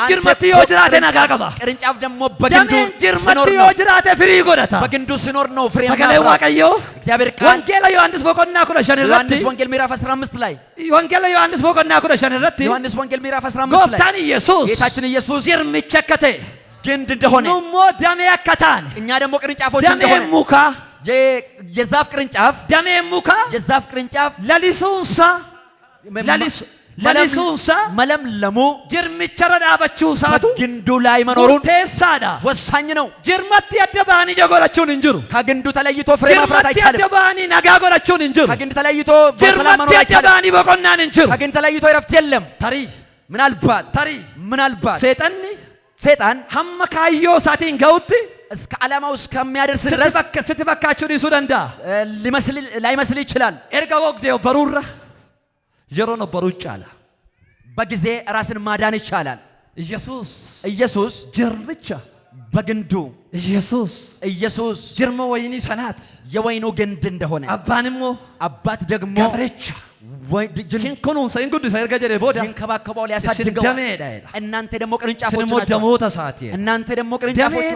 ጅርመት ይወጅራቴ ነጋቀባ ቅርንጫፍ ደግሞ በግንዱ ጅርመት ይወጅራቴ ፍሪ ጎዳታ በግንዱ ሲኖር ነው ፍሬ ሰገሌ ዋቀዮ እግዚአብሔር ቃል ወንጌል ዮሐንስ ቦቆና ኩለሸን ረቲ ዮሐንስ ወንጌል ምዕራፍ 15 ላይ ወንጌል ዮሐንስ ቦቆና ኩለሸን ረቲ ዮሐንስ ወንጌል ምዕራፍ 15 ላይ ጎፍታን ኢየሱስ ጌታችን ኢየሱስ ጅርምቸከቴ ግንድ እንደሆነ ኑሞ ደሜ ያከታን እኛ ደግሞ ቅርንጫፎች እንደሆነ ደሜ ሙካ የዛፍ ቅርንጫፍ ደሜ ሙካ የዛፍ ቅርንጫፍ ለሊሱንሳ ለሊሱንሳ መለምለሙ ጅርምቸረ ዳበቹ ሳቱ ግንዱ ላይ መኖሩን ቴሳዳ ወሳኝ ነው ጅርመት ያደባኒ ጀጎለቹን እንጅሩ ከግንዱ ተለይቶ ፍሬ ማፍራት አይቻልም ጅርመት ያደባኒ ነጋጎለቹን እንጅሩ ከግንድ ተለይቶ በሰላም መኖር አይቻልም ያደባኒ በቆናን እንጅሩ ከግንድ ተለይቶ እረፍት የለም ምናልባት ሰይጣን ሐመካዮ ሳቲን ገውት እስከ ዓላማው እስከሚያደርስ ድረስ ስትበካችሁ ዲሱ ደንዳ ላይመስል ይችላል ኤርጋ ወግዴው በሩራ ጀሮ ነው በሩጫ አለ በጊዜ ራስን ማዳን ይቻላል ኢየሱስ ጅርምቻ በግንዱ ኢየሱስ ጅርመ ወይኒ ሰናት የወይኑ ግንድ እንደሆነ አባት ደግሞ ገብረቻ ጅንኩኑን ሰይንጉድ ሰይርገጀ ቦዳ ይንከባከባው ሊያሳድገው እናንተ ደግሞ ቅርንጫፎች ናችሁ እናንተ ደግሞ ቅርንጫፎች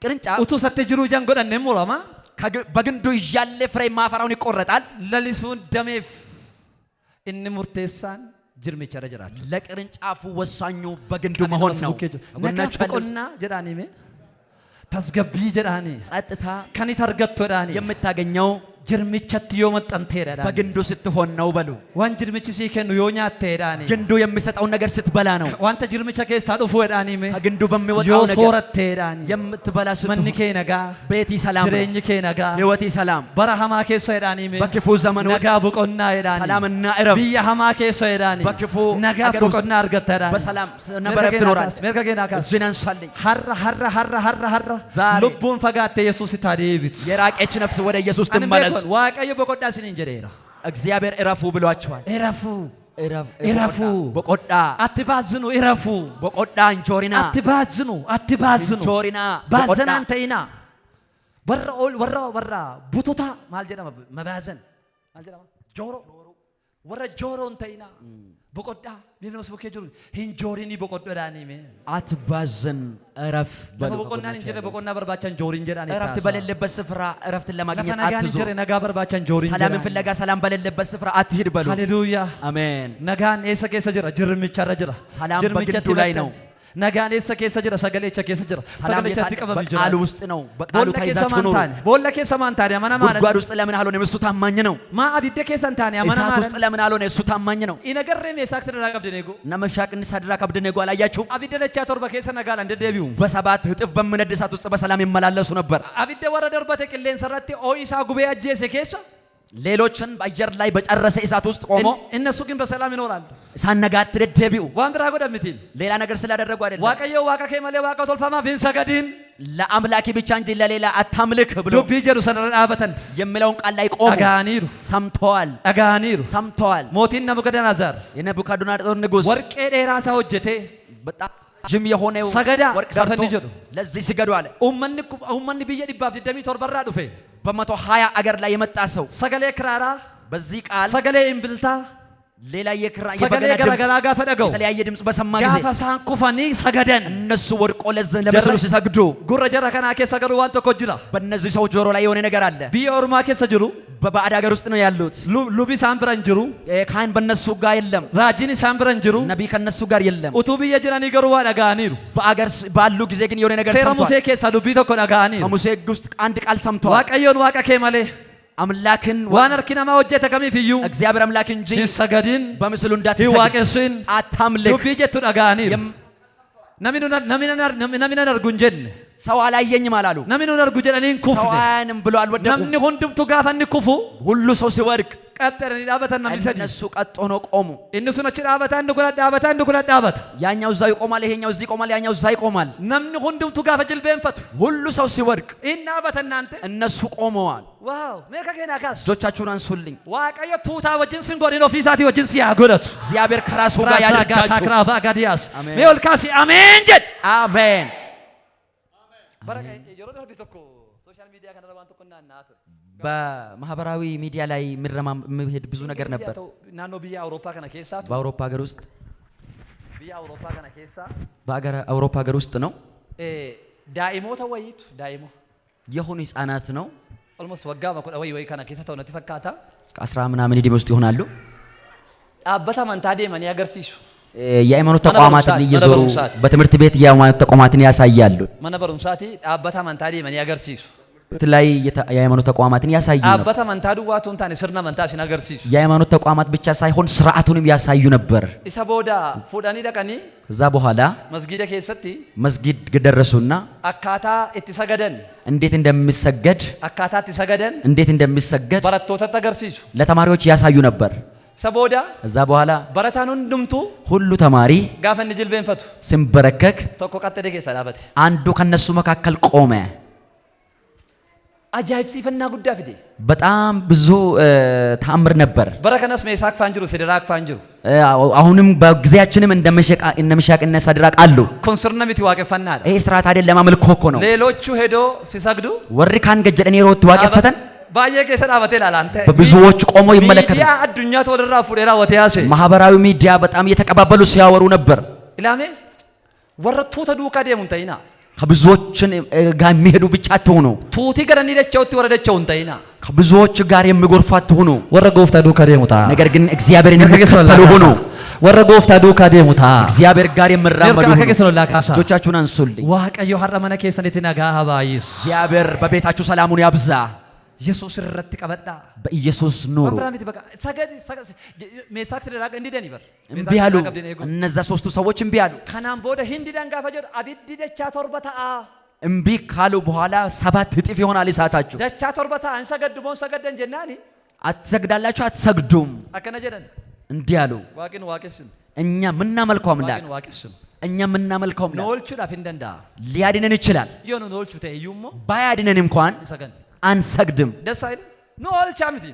ቅርንጫፍ ኡቱ ሰተጅሩ ጀንጎዳን ነሙራማ በግንዱ እያለ ፍሬ ማፈራውን ይቆረጣል ለሊሱን ደሜፍ እን ሙርቴሳን ጅርምቻ ረጀራል ለቅርንጫፉ ወሳኙ በግንዱ መሆን ነው ነጋቆና ጀዳኒሜ ተስገቢ ጀዳኒ ጸጥታ ከኒ ተርገቶ ዳኒ የምታገኘው ጅርምቸት ዮመጣን ተራዳ በግንዱ ስትሆን ነው በሉ ዋን ጅርምች ሲከኑ ዮኛ ተራዳኒ ግንዱ የሚሰጠው ነገር ስትበላ ነው ዋንተ ጅርምቻ ከሳ ዱፉ ዳኒ ሜ ከግንዱ በሚወጣው ነገር ዮሶረት ተራዳኒ የምትበላ ስትሆን መንከ ነጋ ቤቲ ሰላም ጅሬኝከ ነጋ ህይወቲ ሰላም በረሃማ ከሳ ዳኒ ሜ በክፉ ዘመን ነጋ ቡቆና ዳኒ ሰላምና እረፍት ቢያ ሐማ ከሳ ዳኒ በክፉ ነጋ ቡቆና አርገተ ዳኒ በሰላም ነበረፍ ትኖራል መርገገና ካስ ጅናንሳልኝ ሐራ ልቡን ፈጋተ ኢየሱስ ታዲብት የራቀች ነፍስ ወደ ኢየሱስ ትመለስ ዋቀየ በቆዳስን እንጀራ እግዚአብሔር እረፉ ብሏቸዋል እረፉ በቆዳ አትባዝኑ እረፉ በቆዳ እንጆሪና አትባዝኑ እንጆሪና ባዘናንተይና ወራ ቡቱታ ማልጀና መባዘን ማልጀና ጆሮ ወራ ጆሮ እንተይና በቆዳ ቢነስ በከጀሩ እንጆሪኒ በቆዳ ዳኒ ሜ አትባዘን እረፍ በቆናን እንጀራ በቆና በርባቻን ጆሪ እንጀራ እረፍት በሌለበት ስፍራ እረፍትን ለማግኘት አትዙ ነጋ በርባቻን ጆሪ እንጀራ ሰላምን ፍለጋ ሰላም በሌለበት ስፍራ አትሂድ በሉ ሃሌሉያ አሜን ነጋን ኤሰ ከሰ ጅራ ጅርምቻ ረጅራ ሰላም በግንዱ ላይ ነው ነጋን ኤሰ ከሰ ጅራ ሰገሌቻ ከሰ ጅራ ሰገሌቻ ተቀበል ጅራ በቃሉ ውስጥ ነው በቃሉ ታይዛችሁ ነው ቦለከ ሰማንታን ያማና ማለት ጉድጓድ ውስጥ ለምን አልሆነ እሱ ታማኝ ነው ማ አብደ ከሰንታን ያማና ማለት ውስጥ ለምን አልሆነ እሱ ታማኝ ነው ኢነገረም የሳክተ ደራቀብ ደኔጎ ነመሻቅ እንሳድራ ከብደኔጎ አላያችሁ አብደለቻ ቶርባ ከሰ ነጋላ እንደ ደቢው በሰባት እጥፍ በመነድ እሳት ውስጥ በሰላም ይመላለሱ ነበር አብደ ወረደር በተቅሌን ሰራቴ ኦኢሳ ጉባኤ አጀሰ ከሰ ሌሎችን በአየር ላይ በጨረሰ እሳት ውስጥ ቆሞ እነሱ ግን በሰላም ይኖራሉ ሳነጋት ደደቢው ዋንብራ ጎደምቲል ሌላ ነገር ስላደረጉ አይደለም ዋቀየው ዋቀ ከመለ ዋቀ ቶልፋማ ቢንሰገዲን ለአምላኪ ብቻ እንጂ ለሌላ አታምልክ ብሎ ዱቢ ጀሩሰለና አበተን የሚለውን ቃል ላይ ቆሞ አጋኒሩ ሰምተዋል ሞቲን ነቡከደነዛር የነቡከደነጾር ንጉስ ወርቄ ዴራሳ ወጀቴ በጣም ጅም የሆነው ሰገዳ ወርቅ ሰርቶ ለዚህ ሲገዱ አለ ኡመን ቢየ ዲባብ ደሚ ቶርበራ ዱፌ በ120 አገር ላይ የመጣ ሰው ሰገሌ ክራራ በዚህ ቃል ሰገሌ እምብልታ ሌላ ሰገሌ ገረገራጋ ፈደገው የተለያየ ድምጽ በሰማ ጊዜ ጋፈሳን ኩፋኒ ሰገደን እነሱ ወድቆ ለምስሉ ሲሰግዱ ጉረ ጀራ ከና ከሰገዱ ዋንቶ ኮጅራ በእነዚህ ሰው ጆሮ ላይ የሆነ ነገር አለ ቢየ ኦርማ ከሰጅሩ በባዕድ ሀገር ውስጥ ነው ያሉት ሉቢ ሳምብረንጅሩ ካህን በእነሱ ጋር የለም ራጂኒ ሳምብረንጅሩ ነቢይ ከእነሱ ጋር የለም ኡቱቢ የጅራኒ ገሩ ዋዳጋኒሩ በአገር ባሉ ጊዜ ግን የሆነ ነገር ሰምቷል ሙሴ ከሳ ዱቢ ተኮ ዳጋኒ ከሙሴ ውስጥ አንድ ቃል ሰምቷል ዋቀዮን ዋቀ ከመለ አምላክን ዋነርኪናማ ወጀተ ከሚፍዩ እግዚአብሔር አምላክ እንጂ ሰገዲን በምስሉ እንዳትሰግድ ይዋቀስን አታምልክ ዱቢ ጀቱ ዳጋኒ ነሚኑ ነርጉንጀን ሰው አላየኝም አላሉ ነሚኑ ነርጉንጀን እኔን ኩፍ ሰው አያንም ብሎ አልወደቁም ነምኒ ሁንዱምቱ ጋፋኒ ኩፉ ሁሉ ሰው ሲወድቅ ቀጠለኒ ዳበተና ሚሰዲ እነሱ ቀጥ ሆነው ቆሙ። እነሱ ነች ዳበታ እንደ ጉራ ዳበታ ያኛው እዛው ይቆማል፣ ይሄኛው እዚህ ይቆማል፣ ያኛው እዛ ይቆማል። ነምን ሁንዱምቱ ጋፈ ጅልቤንፈቱ ሁሉ ሰው ሲወድቅ ኢና በተናንተ እነሱ ቆመዋል። ዋው ሜካ ገና ካስ እጆቻችሁን አንሱልኝ። ዋቀዮ ቱታ ወጅን ስንጎዲ ነው ፊታቲ ወጅን ሲያጎለቱ እግዚአብሔር ከራሱ ጋር ያደርጋችሁ። ታክራፋ ጋዲያስ ሜልካሲ አሜን ጀድ አሜን። በረከ የሮ ደርቢ ተኮ ሶሻል ሚዲያ ከነረባን ተኮና እናቱ በማህበራዊ ሚዲያ ላይ የሚሄድ ብዙ ነገር ነበር። ናኖ ቢያ አውሮፓ ከነ ኬሳቱ በአውሮፓ ሀገር ውስጥ ቢያ አውሮፓ ከነ ኬሳ አውሮፓ ሀገር ውስጥ ነው። ዳኢሞ ተወይቱ ዳኢሞ የሆኑ ህፃናት ነው። ኦልሞስት ወጋ ማኮዳ ወይ ከነ ኬሳ ተውነት ፈካታ ከ10 ምናምን ዕድሜ ውስጥ ይሆናሉ። አበታ መንታዴ ማን ያገርሲሱ የሃይማኖት ተቋማትን እየዞሩ በትምህርት ቤት የሃይማኖት ተቋማትን ያሳያሉ። ማነበሩምሳቲ አበታ መንታዴ ማን ያገርሲሱ ላይ የሃይማኖት ተቋማትን ያሳዩ ነበር። አበታ መንታዱ ዋቱን ታኔ ስርና መንታሲ ናገርሲሱ የሃይማኖት ተቋማት ብቻ ሳይሆን ስርዓቱንም ያሳዩ ነበር። ኢሳቦዳ ፉዳኒ ደቀኒ ከዛ በኋላ መስጊደ ከሰቲ መስጊድ ደረሱና አካታ እትሰገደን እንዴት እንደሚሰገድ አካታ እትሰገደን እንዴት እንደሚሰገድ በረቶተ ተገርሲሱ ለተማሪዎች ያሳዩ ነበር። ሰቦዳ ከዛ በኋላ በረታኑን ድምቱ ሁሉ ተማሪ ጋፈን ጅልቤንፈቱ ሲንበረከክ ተኮ ቀጠደ ከሰ ዳበተ አንዱ ከነሱ መካከል ቆመ። አጃይብ ሲፈና ጉዳ ፍዴ በጣም ብዙ ተአምር ነበር። በረከነስ ሜሳክ ፋንጅሩ ሲድራክ ፋንጅሩ አሁንም በጊዜያችንም እንደመሻቅና ሰድራቅ አሉ። ኮንሰርነሚቲ ዋቀፈና ይሄ ስርዓት አይደለም፣ አምልኮ እኮ ነው። ሌሎቹ ሄዶ ሲሰግዱ ወሪ ካን ገጀደን የሮት ዋቀፈተን ባየ ከሰ ዳበተ ላላንተ በብዙዎች ቆሞ ይመለከታል። ሚዲያ አዱኛ ተወደራ ፉዴራ ወተያሴ ማህበራዊ ሚዲያ በጣም እየተቀባበሉ ሲያወሩ ነበር። ኢላሜ ወረቱ ተዱካ ደሙንተይና ከብዙዎችን ጋር የሚሄዱ ብቻ አትሆኑ። ቱቲ ገረኒ ደቸውቲ ወረደቸው እንተይና ከብዙዎች ጋር የሚጎርፉ አትሆኑ። ወረጎፍታ ዱካ ደሙታ ነገር ግን እግዚአብሔርን የሚከተሉ ሁኑ። ወረጎፍታ ዱካ ደሙታ እግዚአብሔር ጋር የሚራመዱ ሁኑ። ከከሰሎላካሳ እጆቻችሁን አንሱልኝ። ዋቀዮ ሐረመነ ከሰነቲ ነጋ ሀባይስ እግዚአብሔር በቤታችሁ ሰላሙን ያብዛ። ኢየሱስ ረት ቀበዳ በኢየሱስ ኑሩ። አብራሚት በቃ ሰገድ ሜሳክ ተደራቀ እንዲደን ይበር እምቢ አሉ። እነዛ ሶስቱ ሰዎች እምቢ አሉ። ከናም ቦደ ሂንዲ ዳንጋ ፈጀር አብዲ ደቻ ቶርበታ እምቢ ካሉ በኋላ 7 እጥፍ ይሆናል እሳታችሁ። ደቻ ቶርበታ አንሰገድቦን ሰገደን ጀናኒ አትሰግዳላችሁ፣ አትሰግዱም። አከነ ጀደን እንዲህ አሉ። ዋቂን ዋቂስን እኛ ምናመልከው አምላክ ዋቂን ዋቂስን እኛ ምናመልከው አምላክ ኖልቹ ዳፊንደንዳ ሊያድነን ይችላል። ይሁን ኖልቹ ተዩሞ ባያድነን እንኳን ሰገን አንሰግድም። ደስ አይል ኖልቻ ምቲ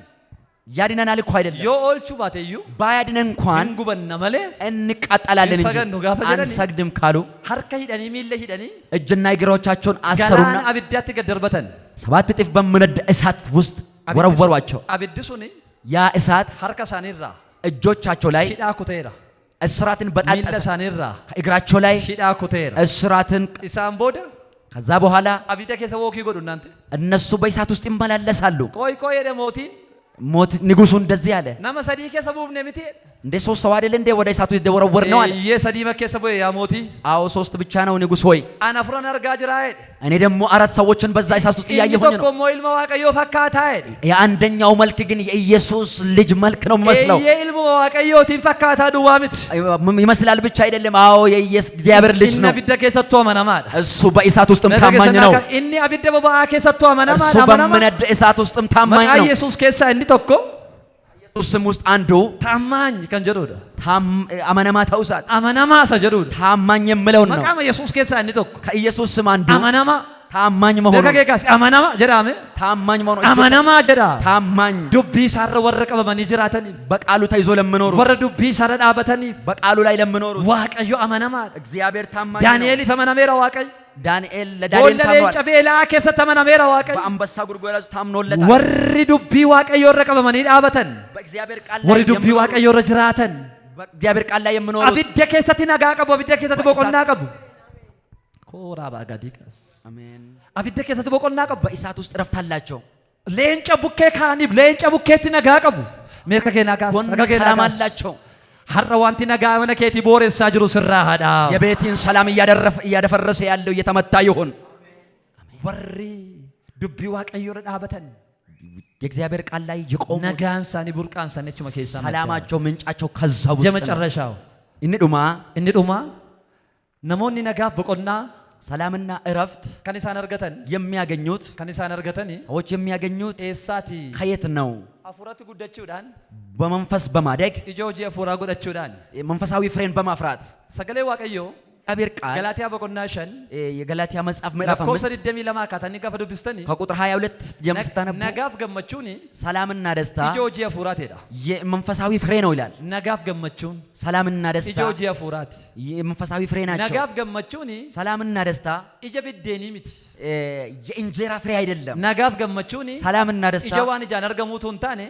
ያድነናል እኮ አይደለም። ዮ ኦልቹ ባተዩ ባያድነን እንኳን እንጉበና መለ እንቃጠላለን እንጂ አንሰግድም ካሉ ሀርከ ሂደኒ ሚለ ሂደኒ እጅና እግሮቻቸውን አሰሩና ገላና አብዳት ገደርበተን 7 እጥፍ በሚነድ እሳት ውስጥ ወረወሯቸው። አብድሱኒ ያ እሳት ሀርከ ሳኒራ እጆቻቸው ላይ ሂዳ ኩቴራ እስራትን በጣጠሰ። ሚለ ሳኒራ እግራቸው ላይ ሂዳ ኩቴራ እስራትን ኢሳም ቦዳ ከዛ በኋላ አብዳ ከሰ ወኪ ጎዱ እናንተ እነሱ በእሳት ውስጥ ይመላለሳሉ። ቆይ ቆይ የደሞቲ ሞት ንጉሱ እንደዚህ አለ። ናመሰዲ ከሰቡብ ነሚቴ እንደ 3 ሰው አይደል እንደ ወደ እሳቱ ይደወረወር ነው አለ። የሰዲ መከሰቡ ያሞቲ አዎ 3 ብቻ ነው ንጉስ ሆይ። አናፍሮን አርጋጅራይ እኔ ደግሞ 4 ሰዎችን በዛ እሳት ውስጥ እያየሁኝ ነው። ኮሞ ኢልማ ዋቀዮ ፈካታይ የአንደኛው መልክ ግን የኢየሱስ ልጅ መልክ ነው የሚመስለው። የኢልማ ዋቀዮ ቲንፈካታ ዱዋምት ይመስላል ብቻ አይደለም። አዎ የኢየሱስ እግዚአብሔር ልጅ ነው። አብደ ከሰቶ አመናማድ እሱ በእሳት ውስጥም ታማኝ ነው። እኒ አብደ በባ ከሰቶ አመናማድ እሱ በመነድ እሳት ውስጥም ታማኝ ነው። ኢየሱስ ከሳ እንዲተኮ ኢየሱስ ስም ውስጥ አንዱ ታማኝ ከንጀዶዳ አመናማ ተውሳት አመናማ ሰጀዶዳ ታማኝ የምለው ነው። መቃም ኢየሱስ ከሳ እንዲተኮ ከኢየሱስ ስም አንዱ አመናማ ታማኝ መሆኑ ለከከካስ አመናማ ጀራሜ ታማኝ መሆኑ አመናማ ጀራ ታማኝ ዱቢ ሳረ ወረቀ በመኒ ጅራተኒ በቃሉ ተይዞ ለምኖሩ ወረ ዱቢ ሳረ ዳበተኒ በቃሉ ላይ ለምኖሩ ዋቀዮ አመናማ እግዚአብሔር ታማኝ ዳንኤል ፈመናሜራ ዋቀይ ዳንኤል ለዳንኤል ታምኗል። ጨቤላ ከሰ ተመናሜራ ዋቀይ በአንበሳ ጉድጓድ ታምኖለታል። ወሪ ዱቢ ዋቀዮ ወረቀ በመኒ ዳበተን በእግዚአብሔር ቃል ወሪ ዱቢ ዋቀዮ ወረ ጅራተን በእግዚአብሔር ቃል ላይ የምኖሩ አብደ ከሰቲ ነጋ ቀቡ አብደ ከሰቲ በቆና ቀቡ ኮራ ባጋዲካስ አሜን። አብደ ከሰቲ በቆና ቀቡ በእሳት ውስጥ ረፍት አላቸው። ሌንጨ ቡኬ ካኒብ ሌንጨ ቡኬቲ ነጋ ቀቡ ሜርካ ከናካስ ሰላም አላቸው። ሀረ ዋንቲ ነጋ ወነ ከቲ ቦሬሳ ጅሩ ስራ ሀዳ የቤቲን ሰላም እያደፈረሰ ያለው እየተመታ ይሁን። ወሪ ዱቢ ዋቀዮ ዳበተን የእግዚአብሔር ቃል ላይ ይቆሙ። ነጋንሳኒ ቡርቃንሳኒ እቹ መከሳ ሰላማቸው ምንጫቸው ከዛው ውስጥ የመጨረሻው እንዱማ ነሞኒ ነጋፍ በቆና ሰላምና እረፍት ከኒሳን እርገተን የሚያገኙት ከኒሳን እርገተን ሰዎች የሚያገኙት ኤሳቲ ከየት ነው? አፉራት ጉዳችውዳን በመንፈስ በማደግ ኢጆጂ አፉራ ጉዳችውዳን መንፈሳዊ ፍሬን በማፍራት ሰገሌ ዋቀዮ እግዚአብሔር ቃል ገላትያ በቆናሸን የገላትያ መጽሐፍ ምዕራፍ 5 ለኮሰድ ደሚ ለማካታኒ ጋፈዱ ቢስተኒ ከቁጥር 22 ጀምሮ ስታነቡ ነጋፍ ገመቹኒ ሰላምና ደስታ ኢጆጂ አፉራት ሄዳ የመንፈሳዊ ፍሬ ነው ይላል። ነጋፍ ገመቹን ሰላምና ደስታ ኢጆጂ አፉራት የመንፈሳዊ ፍሬ ናቸው። ነጋፍ ገመቹኒ ሰላምና ደስታ ኢጀብዴኒ ሚቲ የእንጀራ ፍሬ አይደለም። ነጋፍ ገመቹኒ ሰላምና ደስታ ኢጀዋን ጃን አርገሙቱን ታኔ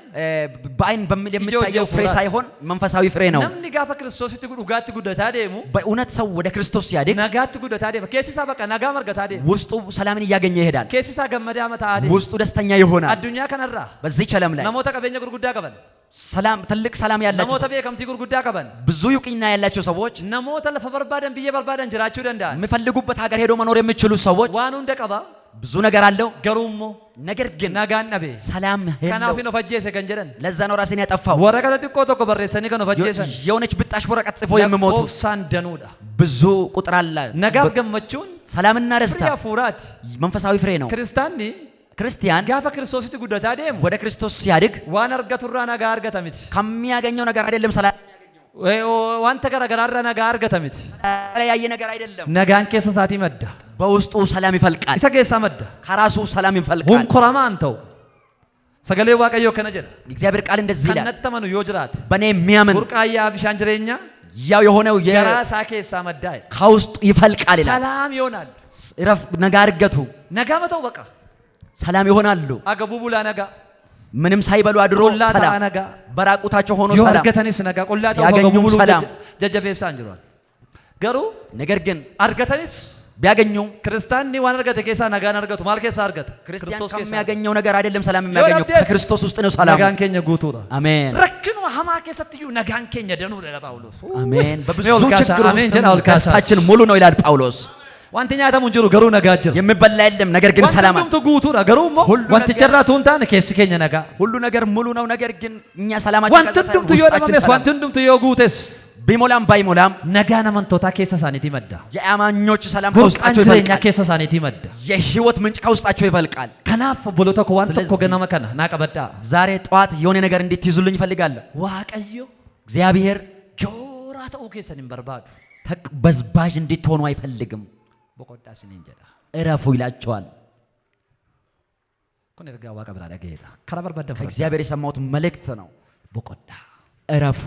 በአይን የሚታየው ፍሬ ሳይሆን መንፈሳዊ ፍሬ ነው። ነምኒ ጋፈ ክርስቶስ ትጉዳት ጉዳታ ደሙ በእውነት ሰው ወደ ክርስቶስ ሲያድግ ነጋት ጉዳታ ደሙ ኬሲሳ በቃ ነጋ መርገታ ደሙ ውስጡ ሰላምን እያገኘ ይሄዳል። ኬሲሳ ገመዳ መታ ደሙ ውስጡ ደስተኛ ይሆናል። አዱኛ ከነራ በዚህ ዓለም ላይ ነሞታ ቀበኛ ጉርጉዳ ቀበን ሰላም ትልቅ ሰላም ያላቸው ነሞታ በከምቲ ጉርጉዳ ቀበን ብዙ ይቅኝና ያላቸው ሰዎች ነሞታ ለፈበርባደን ብዬ በርባደን ጅራችሁ ደንዳ የሚፈልጉበት ሀገር ሄዶ መኖር የሚችሉ ሰዎች ዋኑ እንደቀባ ብዙ ነገር አለው ገሩሞ ነገር ግን ነጋን ነቤ ሰላም ሄሎ ከናፊ ነው ፈጀሰ ገንጀረን ለዛ ነው ራስን ያጠፋው። ወረቀት ጥቆ ተቆ በረሰኒ ከነው ፈጀሰ የሆነች ብጣሽ ወረቀት ጽፎ የሚሞቱ ሳንደኑዳ ብዙ ቁጥር አለ። ነጋፍ ገመቹን ሰላምና ደስታ ፍሬ አፉራት መንፈሳዊ ፍሬ ነው። ክርስቲያን ጋፈ ክርስቶስ ጉዳታ ደሙ ወደ ክርስቶስ ሲያድግ ዋን አርገቱራ ነጋ አርገተሚት ከሚያገኘው ነገር አይደለም። ሰላም ዋንተ ገራገራራ ነጋ አርገተሚት ያየ ነገር አይደለም። ነጋን ከሰሳት ይመዳ በውስጡ ሰላም ይፈልቃል። ኢሰከሳ መዳ ከራሱ ሰላም ይፈልቃል። ሁን ኮራማ አንተው ሰገሌ ዋቀዮ ከነጀራ እግዚአብሔር ቃል እንደዚህ ይላል፣ ከነተመኑ ዮጅራት በኔ የሚያምን ቡርቃያ ቢሻንጅሬኛ ያው የሆነው የራሳ ከሳ መዳ ከውስጡ ይፈልቃል ይላል። ሰላም ይሆናል። ረፍ ነጋ አርገቱ ነጋ መተው በቃ ሰላም ይሆናሉ። አገቡ ቡላ ነጋ ምንም ሳይበሉ አድሮ ሰላም ነጋ በራቁታቸው ሆኖ ሰላም ያርገተንስ ነጋ ቆላታ ያገኙ ሰላም ጀጀቤሳ አንጅሯል ገሩ ነገር ግን አርገተንስ ቢያገኙ ክርስቲያን ዋን አርገተ ከሳ ነጋን አርገቱ ማልከሳ አርገት ክርስቲያን ከሚያገኘው ነገር አይደለም ሰላም የሚያገኘው ከክርስቶስ ውስጥ ነው። ሰላም ነጋን ከኛ ጉቱራ አሜን። ረክኑ ሀማ ከሰትዩ ነጋን ከኛ ደኑ ለጳውሎስ አሜን። በብዙ ችግር ውስጥ ደስታችን ሙሉ ነው ይላል ጳውሎስ። ዋንተኛ ተሙንጅሩ ገሩ ነጋጅር የሚበላ የለም ነገር ግን ሰላም ዋንተም ተጉቱራ ገሩሞ ዋንተ ቸራ ቱንታን ከስ ከኛ ነጋ ሁሉ ነገር ሙሉ ነው። ነገር ግን እኛ ሰላማችን ዋንተም ተዮደመስ ዋንተም ተዮጉተስ ቢሞላም ባይሞላም ነጋና መንቶታ ከሰሳኒት ይመዳ የአማኞች ሰላም ከውስጣቸው ይፈልቃል። ከሰሳኒት ይመዳ የህይወት ምንጭ ከውስጣቸው ይፈልቃል። ከናፍ ብሎታ ከዋንተ ኮገና መከና ናቀበዳ ዛሬ ጠዋት የሆነ ነገር እንድትይዙልኝ እፈልጋለሁ። ዋቀዮ እግዚአብሔር ጆራተው ከሰኒን በርባዱ ተቅበዝባዥ እንድትሆኑ አይፈልግም። በቆዳስን እንጀዳ እረፉ ይላቸዋል። ኮነርጋ ዋቀ ብራዳ ገይዳ ከራበርባደ ከእግዚአብሔር የሰማሁት መልእክት ነው። በቆዳ እረፉ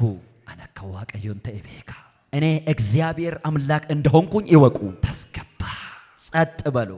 አነከ ዋቀዮን ተኤቤካ እኔ እግዚአብሔር አምላክ እንደሆንኩኝ ይወቁ። ተስገባ ጸጥ በሉ።